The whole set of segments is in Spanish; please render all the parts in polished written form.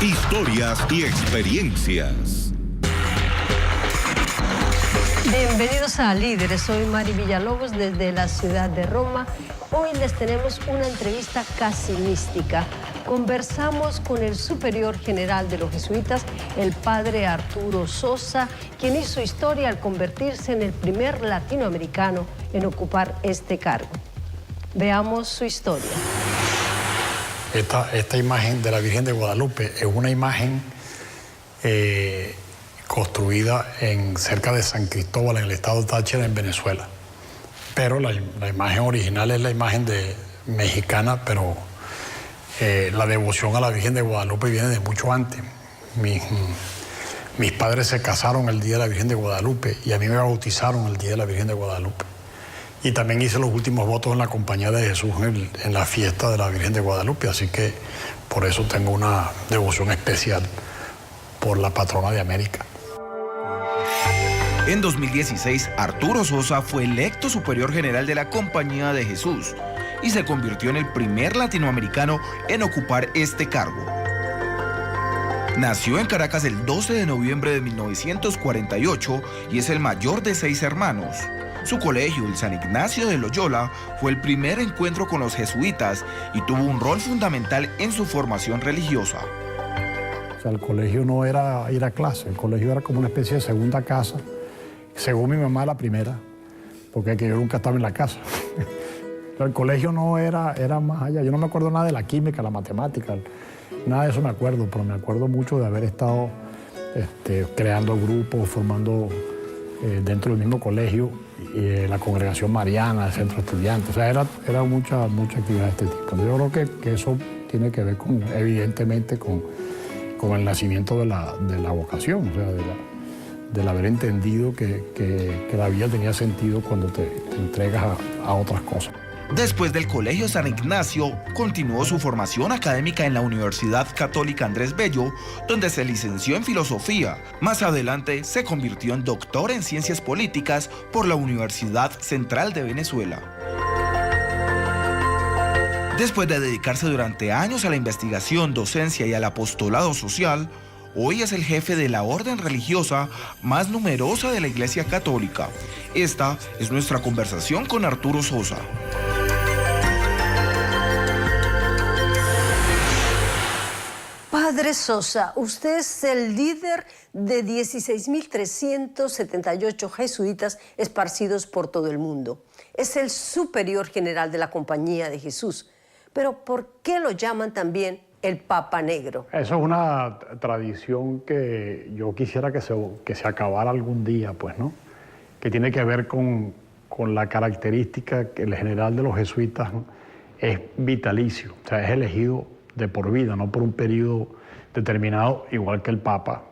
historias y experiencias. Bienvenidos a Líderes, soy Mari Villalobos desde la ciudad de Roma. Hoy les tenemos una entrevista casi mística. Conversamos con el superior general de los jesuitas, el padre Arturo Sosa, quien hizo historia al convertirse en el primer latinoamericano en ocupar este cargo. Veamos su historia. Esta imagen de la Virgen de Guadalupe es una imagen construida cerca de San Cristóbal, en el estado de Táchira, en Venezuela. Pero la imagen original es la imagen mexicana, pero la devoción a la Virgen de Guadalupe viene de mucho antes. Mis padres se casaron el día de la Virgen de Guadalupe y a mí me bautizaron el día de la Virgen de Guadalupe. Y también hice los últimos votos en la Compañía de Jesús en la fiesta de la Virgen de Guadalupe, así que por eso tengo una devoción especial por la patrona de América. En 2016, Arturo Sosa fue electo superior general de la Compañía de Jesús y se convirtió en el primer latinoamericano en ocupar este cargo. Nació en Caracas el 12 de noviembre de 1948 y es el mayor de 6 hermanos. Su colegio, el San Ignacio de Loyola, fue el primer encuentro con los jesuitas y tuvo un rol fundamental en su formación religiosa. O sea, el colegio no era ir a clase, el colegio era como una especie de segunda casa. Según mi mamá, la primera, porque yo nunca estaba en la casa. El colegio no era más allá. Yo no me acuerdo nada de la química, la matemática, nada de eso me acuerdo, pero me acuerdo mucho de haber estado creando grupos, formando dentro del mismo colegio, la congregación mariana, el centro estudiante. O sea, era mucha actividad de este tipo. Yo creo que eso tiene que ver evidentemente con el nacimiento de la vocación, o sea, del haber entendido que la vida tenía sentido cuando te entregas a otras cosas. Después del Colegio San Ignacio, continuó su formación académica en la Universidad Católica Andrés Bello, donde se licenció en Filosofía. Más adelante se convirtió en doctor en Ciencias Políticas por la Universidad Central de Venezuela. Después de dedicarse durante años a la investigación, docencia y al apostolado social, hoy es el jefe de la orden religiosa más numerosa de la Iglesia Católica. Esta es nuestra conversación con Arturo Sosa. Padre Sosa, usted es el líder de 16.378 jesuitas esparcidos por todo el mundo. Es el superior general de la Compañía de Jesús. Pero ¿por qué lo llaman también el Papa Negro? Eso es una tradición que yo quisiera que se acabara algún día, pues, ¿no? Que tiene que ver con la característica que el general de los jesuitas es vitalicio, o sea, es elegido de por vida, no por un periodo determinado, igual que el Papa.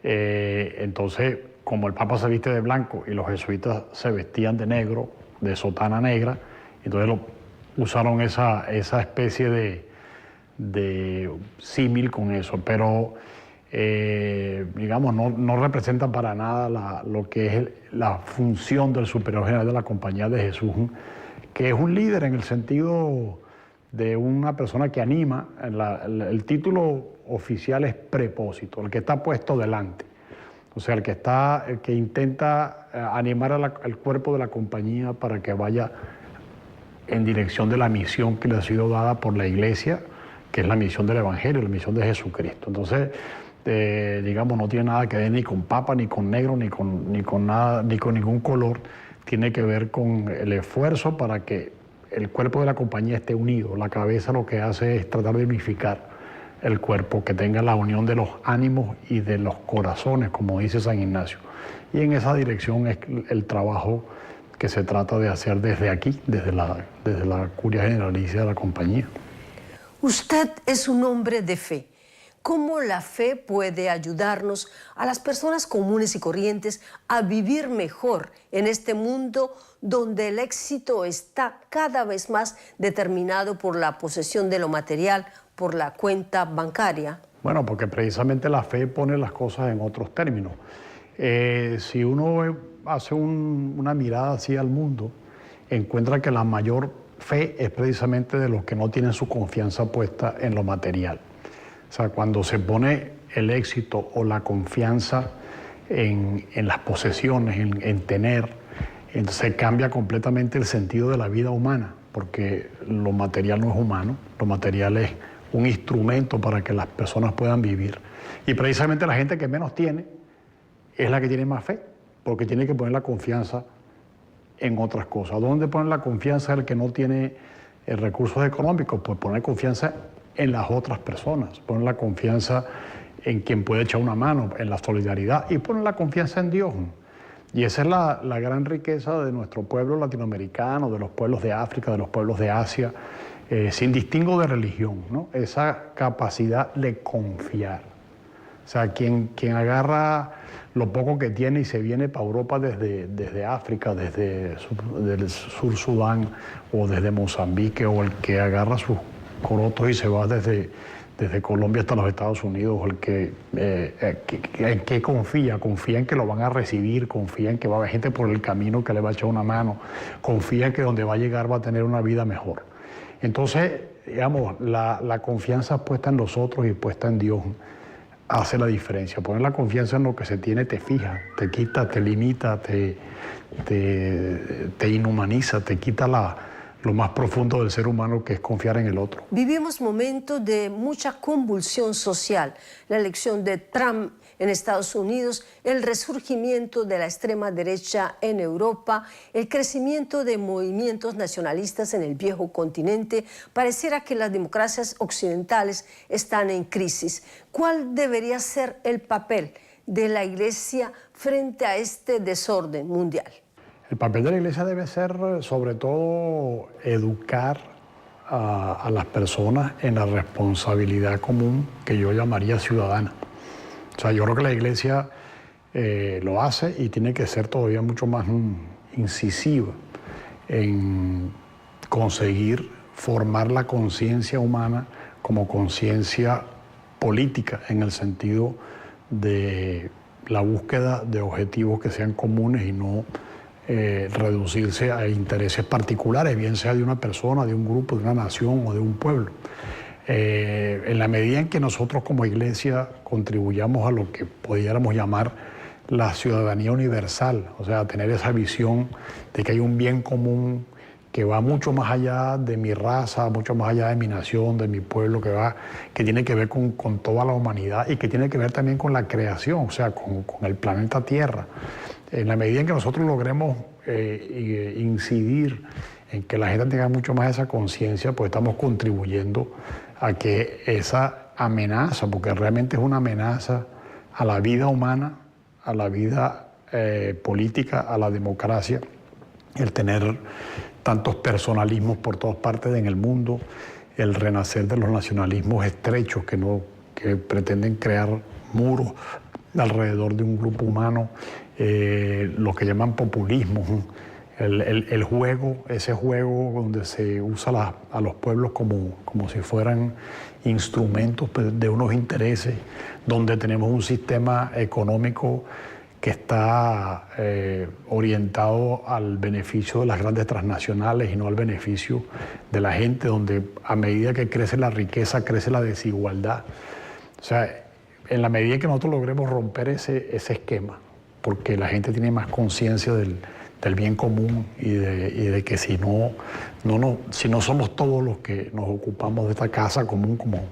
Entonces, como el Papa se viste de blanco y los jesuitas se vestían de negro, de sotana negra, entonces usaron esa especie de símil con eso, pero digamos, no representa para nada lo que es la función del superior general de la Compañía de Jesús, que es un líder en el sentido de una persona que anima. El título oficial es prepósito, el que está puesto delante. O sea, el que intenta animar al cuerpo de la compañía para que vaya en dirección de la misión que le ha sido dada por la Iglesia, que es la misión del Evangelio, la misión de Jesucristo. Entonces, digamos, no tiene nada que ver ni con papa, ni con negro, ni con nada, ni con ningún color. Tiene que ver con el esfuerzo para que el cuerpo de la compañía esté unido. La cabeza lo que hace es tratar de unificar el cuerpo, que tenga la unión de los ánimos y de los corazones, como dice San Ignacio. Y en esa dirección es el trabajo que se trata de hacer desde aquí, desde la Curia Generalicia de la compañía. Usted es un hombre de fe. ¿Cómo la fe puede ayudarnos a las personas comunes y corrientes a vivir mejor en este mundo donde el éxito está cada vez más determinado por la posesión de lo material, por la cuenta bancaria? Bueno, porque precisamente la fe pone las cosas en otros términos. Si uno hace una mirada así al mundo, encuentra que la mayor fe es precisamente de los que no tienen su confianza puesta en lo material, sea, cuando se pone el éxito o la confianza en las posesiones, en tener, entonces cambia completamente el sentido de la vida humana, porque lo material no es humano, lo material es un instrumento para que las personas puedan vivir. Y precisamente la gente que menos tiene es la que tiene más fe, porque tiene que poner la confianza en otras cosas. ¿Dónde poner la confianza el que no tiene recursos económicos? Pues poner confianza en las otras personas, poner la confianza en quien puede echar una mano, en la solidaridad, y poner la confianza en Dios. Y esa es la gran riqueza de nuestro pueblo latinoamericano, de los pueblos de África, de los pueblos de Asia, sin distingo de religión, ¿no? Esa capacidad de confiar. O sea, quien agarra lo poco que tiene y se viene para Europa desde África, desde el Sur Sudán o desde Mozambique, o el que agarra sus corotos y se va desde Colombia hasta los Estados Unidos, o el en que confía en que lo van a recibir, confía en que va a haber gente por el camino que le va a echar una mano, confía en que donde va a llegar va a tener una vida mejor. Entonces, digamos, la confianza puesta en los otros y puesta en Dios hace la diferencia. Poner la confianza en lo que se tiene te fija, te quita, te limita, te inhumaniza, te quita lo más profundo del ser humano, que es confiar en el otro. Vivimos momentos de mucha convulsión social. La elección de Trump en Estados Unidos, el resurgimiento de la extrema derecha en Europa, el crecimiento de movimientos nacionalistas en el viejo continente. Pareciera que las democracias occidentales están en crisis. ¿Cuál debería ser el papel de la Iglesia frente a este desorden mundial? El papel de la Iglesia debe ser, sobre todo, educar a las personas en la responsabilidad común que yo llamaría ciudadana. O sea, yo creo que la Iglesia lo hace y tiene que ser todavía mucho más incisiva en conseguir formar la conciencia humana como conciencia política, en el sentido de la búsqueda de objetivos que sean comunes y no reducirse a intereses particulares, bien sea de una persona, de un grupo, de una nación o de un pueblo. En la medida en que nosotros como Iglesia contribuyamos a lo que pudiéramos llamar la ciudadanía universal, o sea, tener esa visión de que hay un bien común que va mucho más allá de mi raza, mucho más allá de mi nación, de mi pueblo, que tiene que ver con toda la humanidad y que tiene que ver también con la creación, o sea, con el planeta Tierra. En la medida en que nosotros logremos incidir en que la gente tenga mucho más esa conciencia, pues estamos contribuyendo a que esa amenaza, porque realmente es una amenaza a la vida humana, a la vida política, a la democracia, el tener tantos personalismos por todas partes en el mundo, el renacer de los nacionalismos estrechos que pretenden crear muros alrededor de un grupo humano, lo que llaman populismo, el juego, ese juego donde se usa a los pueblos como si fueran instrumentos de unos intereses, donde tenemos un sistema económico que está orientado al beneficio de las grandes transnacionales y no al beneficio de la gente, donde a medida que crece la riqueza, crece la desigualdad. O sea, en la medida que nosotros logremos romper ese esquema, porque la gente tiene más conciencia del bien común y de que si no somos todos los que nos ocupamos de esta casa común, como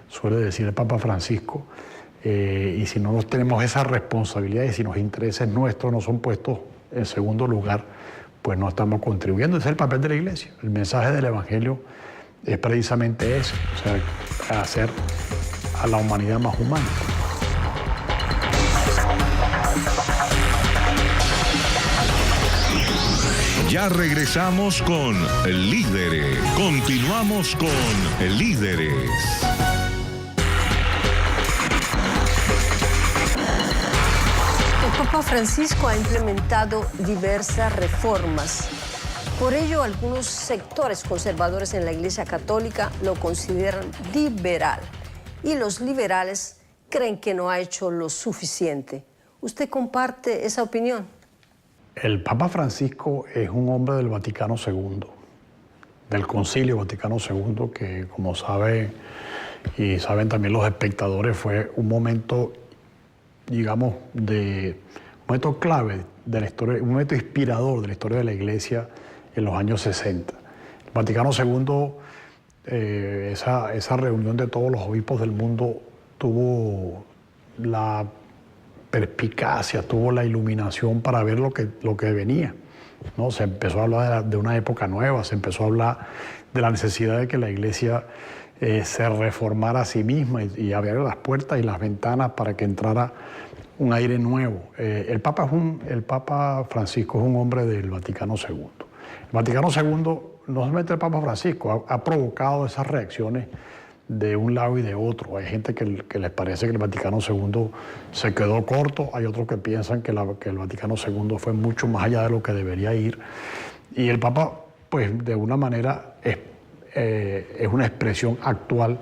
suele decir el Papa Francisco, y si no tenemos esa responsabilidad y si los intereses nuestros no son puestos en segundo lugar, pues no estamos contribuyendo. Ese es el papel de la Iglesia. El mensaje del Evangelio es precisamente ese, o sea, hacer a la humanidad más humana. Ya regresamos con Líderes. Continuamos con Líderes. El Papa Francisco ha implementado diversas reformas. Por ello, algunos sectores conservadores en la Iglesia Católica lo consideran liberal y los liberales creen que no ha hecho lo suficiente. ¿Usted comparte esa opinión? El Papa Francisco es un hombre del Vaticano II, del Concilio Vaticano II, que, como sabe, y saben también los espectadores, fue un momento, digamos, un momento clave de la historia, un momento inspirador de la historia de la Iglesia en los años 60. El Vaticano II, esa reunión de todos los obispos del mundo tuvo la perspicacia, tuvo la iluminación para ver lo que venía, ¿no? Se empezó a hablar de una época nueva, se empezó a hablar de la necesidad de que la Iglesia se reformara a sí misma y abriera las puertas y las ventanas para que entrara un aire nuevo. El Papa Francisco es un hombre del Vaticano II. El Vaticano II, no solamente el Papa Francisco, ha provocado esas reacciones de un lado y de otro. Hay gente que les parece que el Vaticano II se quedó corto, hay otros que piensan que el Vaticano II fue mucho más allá de lo que debería ir. Y el Papa, pues de una manera, es una expresión actual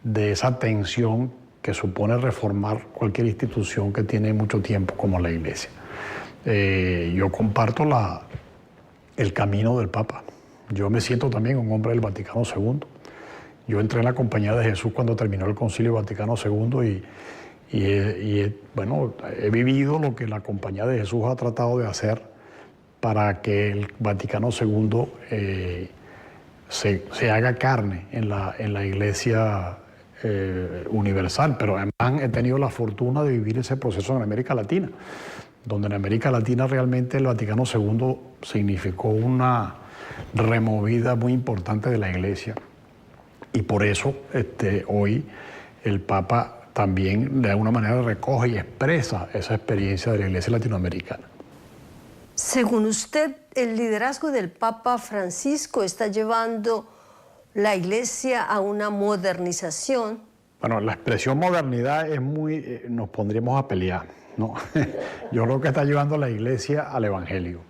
de esa tensión que supone reformar cualquier institución que tiene mucho tiempo como la Iglesia. Yo comparto el camino del Papa. Yo me siento también un hombre del Vaticano II. Yo entré en la Compañía de Jesús cuando terminó el Concilio Vaticano II bueno, he vivido lo que la Compañía de Jesús ha tratado de hacer para que el Vaticano II se haga carne en la Iglesia universal, pero además he tenido la fortuna de vivir ese proceso en América Latina, donde en América Latina realmente el Vaticano II significó una removida muy importante de la Iglesia. Y por eso hoy el Papa también de alguna manera recoge y expresa esa experiencia de la Iglesia latinoamericana. Según usted, ¿el liderazgo del Papa Francisco está llevando la Iglesia a una modernización? Bueno, la expresión modernidad es muy... nos pondríamos a pelear, ¿no? Yo creo que está llevando a la Iglesia al Evangelio.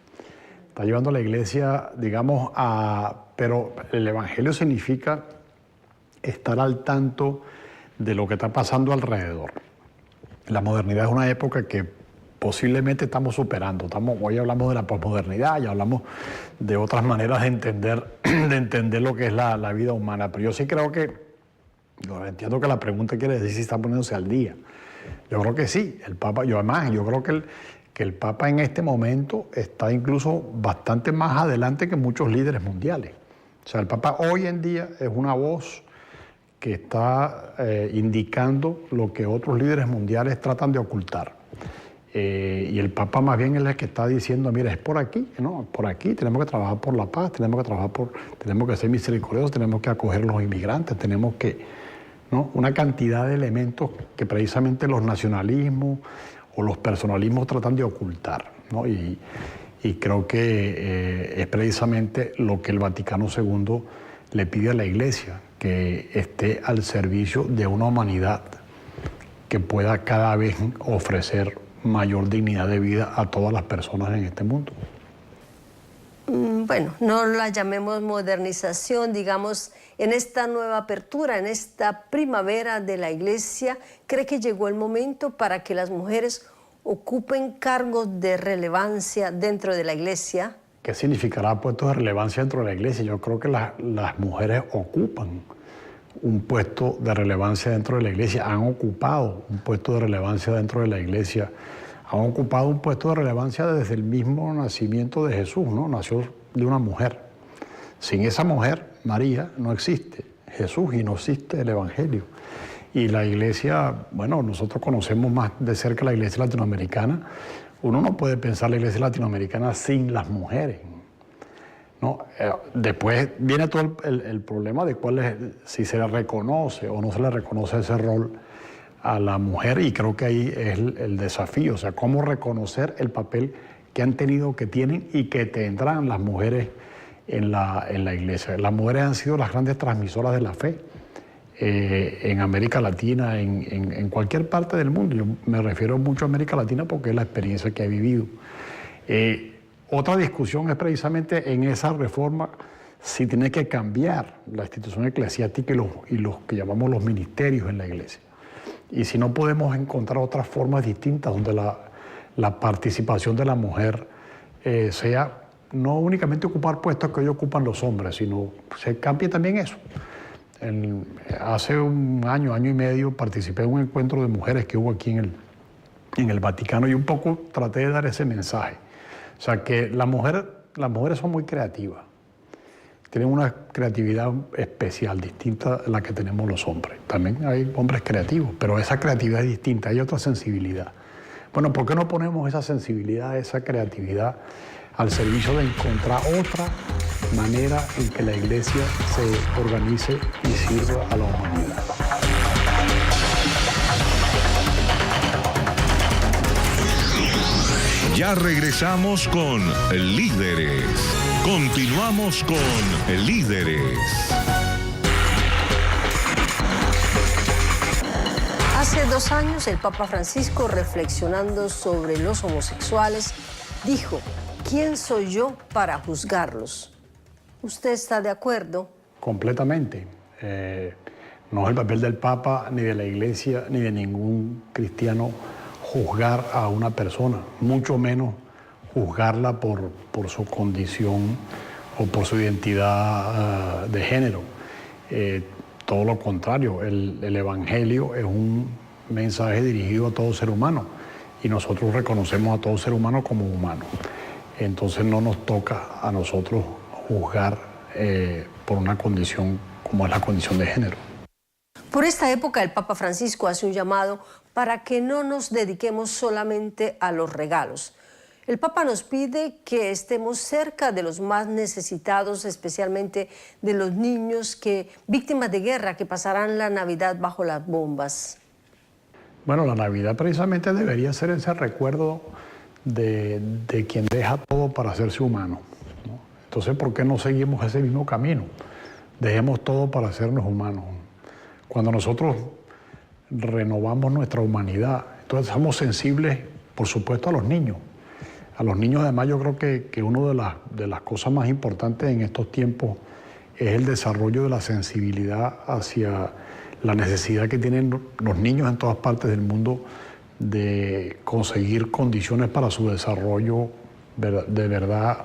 Está llevando a la Iglesia, digamos, pero el Evangelio significa estar al tanto de lo que está pasando alrededor. La modernidad es una época que posiblemente estamos superando. Hoy hablamos de la posmodernidad, ya hablamos de otras maneras de entender lo que es la vida humana. Pero yo sí creo yo entiendo que la pregunta quiere decir si está poniéndose al día. Yo creo que sí. El Papa, yo creo que el Papa en este momento está incluso bastante más adelante que muchos líderes mundiales. O sea, el Papa hoy en día es una voz que está indicando lo que otros líderes mundiales tratan de ocultar. Y el Papa más bien es el que está diciendo, mira, es por aquí, ¿no? Por aquí tenemos que trabajar por la paz, tenemos que ser misericordiosos, tenemos que acoger a los inmigrantes, tenemos que, ¿no? Una cantidad de elementos que precisamente los nacionalismos o los personalismos tratan de ocultar, ¿no? Y creo que es precisamente lo que el Vaticano II le pide a la Iglesia, que esté al servicio de una humanidad que pueda cada vez ofrecer mayor dignidad de vida a todas las personas en este mundo. Bueno, no la llamemos modernización, digamos, en esta nueva apertura, en esta primavera de la Iglesia, ¿cree que llegó el momento para que las mujeres ocupen cargos de relevancia dentro de la Iglesia? ¿Qué significará puestos de relevancia dentro de la Iglesia? Yo creo que las mujeres ocupan un puesto de relevancia dentro de la Iglesia, han ocupado un puesto de relevancia dentro de la Iglesia, han ocupado un puesto de relevancia desde el mismo nacimiento de Jesús, ¿no? Nació de una mujer. Sin esa mujer, María, no existe Jesús y no existe el Evangelio. Y la Iglesia, bueno, nosotros conocemos más de cerca la Iglesia latinoamericana. Uno no puede pensar la Iglesia latinoamericana sin las mujeres, ¿no? Después viene todo el problema de si se le reconoce o no se le reconoce ese rol a la mujer, y creo que ahí es el desafío, o sea, cómo reconocer el papel que han tenido, que tienen y que tendrán las mujeres en la Iglesia. Las mujeres han sido las grandes transmisoras de la fe en América Latina, en cualquier parte del mundo. Yo me refiero mucho a América Latina porque es la experiencia que he vivido. Otra discusión es precisamente en esa reforma si tiene que cambiar la institución eclesiástica y los que llamamos los ministerios en la Iglesia. Y si no podemos encontrar otras formas distintas donde la participación de la mujer sea no únicamente ocupar puestos que hoy ocupan los hombres, sino se cambie también eso. hace un año y medio, participé en un encuentro de mujeres que hubo aquí en el Vaticano y un poco traté de dar ese mensaje. O sea, que las mujeres son muy creativas. Tienen una creatividad especial, distinta a la que tenemos los hombres. También hay hombres creativos, pero esa creatividad es distinta, hay otra sensibilidad. Bueno, ¿por qué no ponemos esa sensibilidad, esa creatividad al servicio de encontrar otra manera en que la Iglesia se organice y sirva a la humanidad? Ya regresamos con Líderes. Continuamos con Líderes. Hace 2 años, el Papa Francisco, reflexionando sobre los homosexuales, dijo: ¿quién soy yo para juzgarlos? ¿Usted está de acuerdo? Completamente. No es el papel del Papa, ni de la Iglesia, ni de ningún cristiano juzgar a una persona, mucho menos juzgarla por su condición o por su identidad de género. Todo lo contrario, el Evangelio es un mensaje dirigido a todo ser humano y nosotros reconocemos a todo ser humano como humano. Entonces no nos toca a nosotros juzgar por una condición como es la condición de género. Por esta época, el Papa Francisco hace un llamado para que no nos dediquemos solamente a los regalos. El Papa nos pide que estemos cerca de los más necesitados, especialmente de los niños víctimas de guerra que pasarán la Navidad bajo las bombas. Bueno, la Navidad precisamente debería ser ese recuerdo de quien deja todo para hacerse humano, ¿no? Entonces, ¿por qué no seguimos ese mismo camino? Dejemos todo para hacernos humanos. Cuando nosotros renovamos nuestra humanidad, entonces somos sensibles, por supuesto, a los niños. A los niños, además, yo creo que una de las cosas más importantes en estos tiempos es el desarrollo de la sensibilidad hacia la necesidad que tienen los niños en todas partes del mundo de conseguir condiciones para su desarrollo de verdad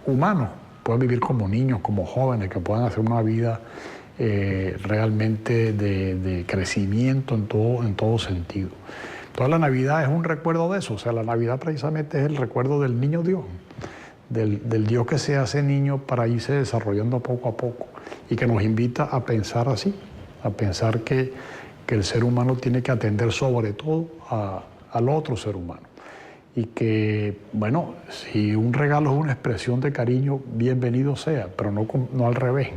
humano. Puedan vivir como niños, como jóvenes, que puedan hacer una vida realmente de crecimiento en todo sentido. Toda la Navidad es un recuerdo de eso. O sea, la Navidad precisamente es el recuerdo del niño Dios, del Dios que se hace niño para irse desarrollando poco a poco y que nos invita a pensar así, a pensar que el ser humano tiene que atender sobre todo al otro ser humano. Y que, bueno, si un regalo es una expresión de cariño, bienvenido sea, pero no al revés.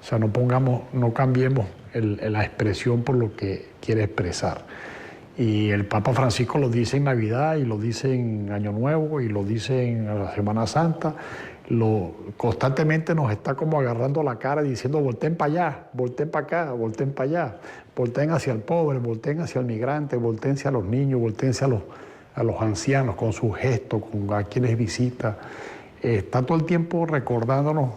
O sea, no cambiemos la expresión por lo que quiere expresar. Y el Papa Francisco lo dice en Navidad, y lo dice en Año Nuevo, y lo dice en la Semana Santa. Constantemente nos está como agarrando la cara diciendo: volteen para allá, volteen para acá, volteen para allá, volteen hacia el pobre, volteen hacia el migrante, volteen hacia los niños, volteen hacia a los ancianos con sus gestos, con a quienes visita. Está todo el tiempo recordándonos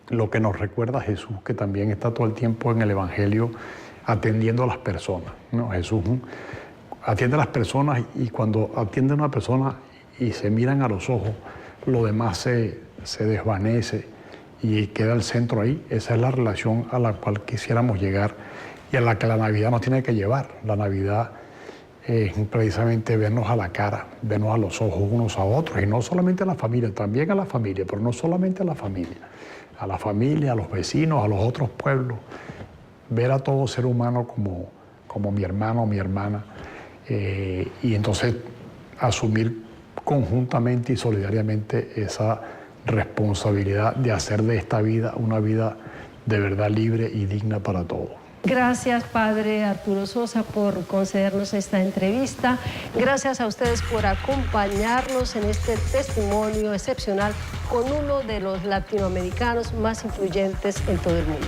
lo que nos recuerda Jesús, que también está todo el tiempo en el Evangelio atendiendo a las personas, ¿no? Jesús atiende a las personas, y cuando atiende a una persona y se miran a los ojos, lo demás se desvanece y queda el centro ahí. Esa es la relación a la cual quisiéramos llegar y a la que la Navidad nos tiene que llevar. La Navidad es precisamente vernos a la cara, vernos a los ojos unos a otros, y no solamente a la familia, también a la familia, pero no solamente a la familia, a los vecinos, a los otros pueblos. Ver a todo ser humano como mi hermano o mi hermana, y entonces asumir conjuntamente y solidariamente esa responsabilidad de hacer de esta vida una vida de verdad libre y digna para todos. Gracias, Padre Arturo Sosa, por concedernos esta entrevista. Gracias a ustedes por acompañarnos en este testimonio excepcional con uno de los latinoamericanos más influyentes en todo el mundo.